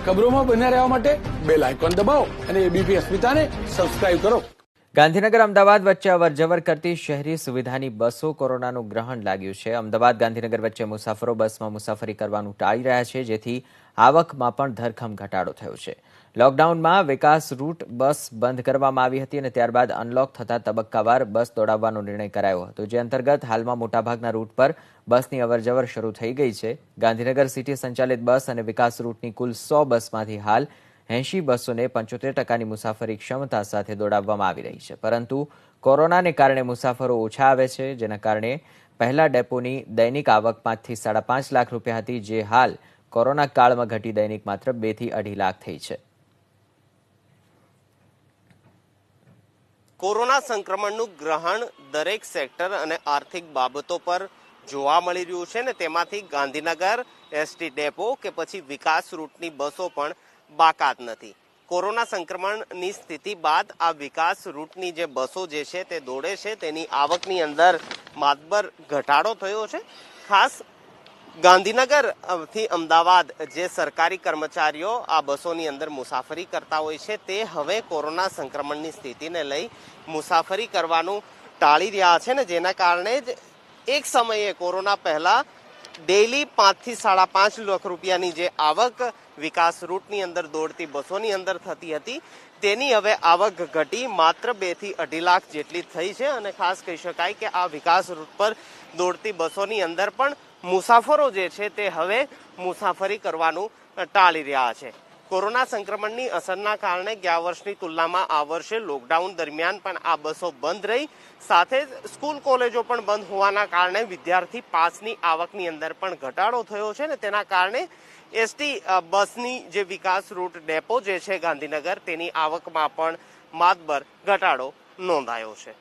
ખબરોમાં બન્યા રહેવા માટે બેલ આઇકોન દબાવો અને એબીપી અસ્મિતાને સબસ્ક્રાઇબ કરો। ગાંધીનગર અમદાવાદ વચ્ચે અવરજવર કરતી શહેરી સુવિધાની બસો કોરોનાનું ગ્રહણ લાગ્યું છે। અમદાવાદ ગાંધીનગર વચ્ચે મુસાફરો બસમાં મુસાફરી કરવાનું ટાળી રહ્યા છે, જેથી આવકમાં પણ ધરખમ ઘટાડો થયો છે। લોકડાઉનમાં વિકાસ રૂટ બસ બંધ કરવામાં આવી હતી અને ત્યારબાદ અનલોક થતા તબક્કાવાર બસ દોડાવવાનો નિર્ણય કરાયો હતો, જે અંતર્ગત હાલમાં મોટાભાગના રૂટ પર બસની અવરજવર શરૂ થઈ ગઈ છે। ગાંધીનગર સિટી સંચાલિત બસ અને વિકાસ રૂટની કુલ 100 બસમાંથી હાલ 80 બસોને 75% મુસાફરી ક્ષમતા સાથે દોડાવવામાં આવી રહી છે, પરંતુ કોરોનાને કારણે મુસાફરો ઓછા આવે છે, જેના કારણે પહેલા ડેપોની દૈનિક આવક 5 થી 5.5 લાખ રૂપિયા હતી, જે હાલ કોરોના કાળમાં ઘટી દૈનિક માત્ર 2 થી 2.5 લાખ થઈ છે। કોરોના સંક્રમણનું ગ્રહણ દરેક સેક્ટર અને આર્થિક બાબતો પર જોવા મળી રહ્યું છે ને તેમાંથી ગાંધીનગર એસટી ડેપો કે પછી વિકાસ રૂટની બસો પણ બાકાત નથી। કોરોના સંક્રમણની સ્થિતિ બાદ આ વિકાસ રૂટની જે બસો જે છે તે દોડે છે, તેની આવકની અંદર માતબર ઘટાડો થયો છે। ખાસ ગાંધીનગરથી અમદાવાદ જે સરકારી કર્મચારીઓ આ બસોની અંદર મુસાફરી કરતા હોય છે, તે હવે કોરોના સંક્રમણની સ્થિતિને લઈ મુસાફરી કરવાનું ટાળી રહ્યા છે ને જેના કારણે જ એક સમયે કોરોના પહેલા ડેઈલી 5 થી 5.5 લાખ રૂપિયાની જે આવક વિકાસ રૂટની અંદર દોડતી બસોની અંદર થતી હતી, તેની હવે આવક ઘટી માત્ર 2 થી 2.5 લાખ જેટલી થઈ છે। અને ખાસ કહી શકાય કે આ વિકાસ રૂટ પર દોડતી બસોની અંદર પણ મુસાફરો જે છે તે હવે મુસાફરી કરવાનું ટાળી રહ્યા છે। કોરોના સંક્રમણની અસરના કારણે ગયા વર્ષની તુલનામાં આ વર્ષે લોકડાઉન દરમિયાન પણ આ બસો બંધ રહી, સાથે જ સ્કૂલ કોલેજો પણ બંધ હોવાના કારણે વિદ્યાર્થી પાસની આવકની અંદર પણ ઘટાડો થયો છે ને તેના કારણે એસટી બસની જે વિકાસ રૂટ ડેપો જે છે ગાંધીનગર, તેની આવકમાં પણ માતબર ઘટાડો નોંધાયો છે।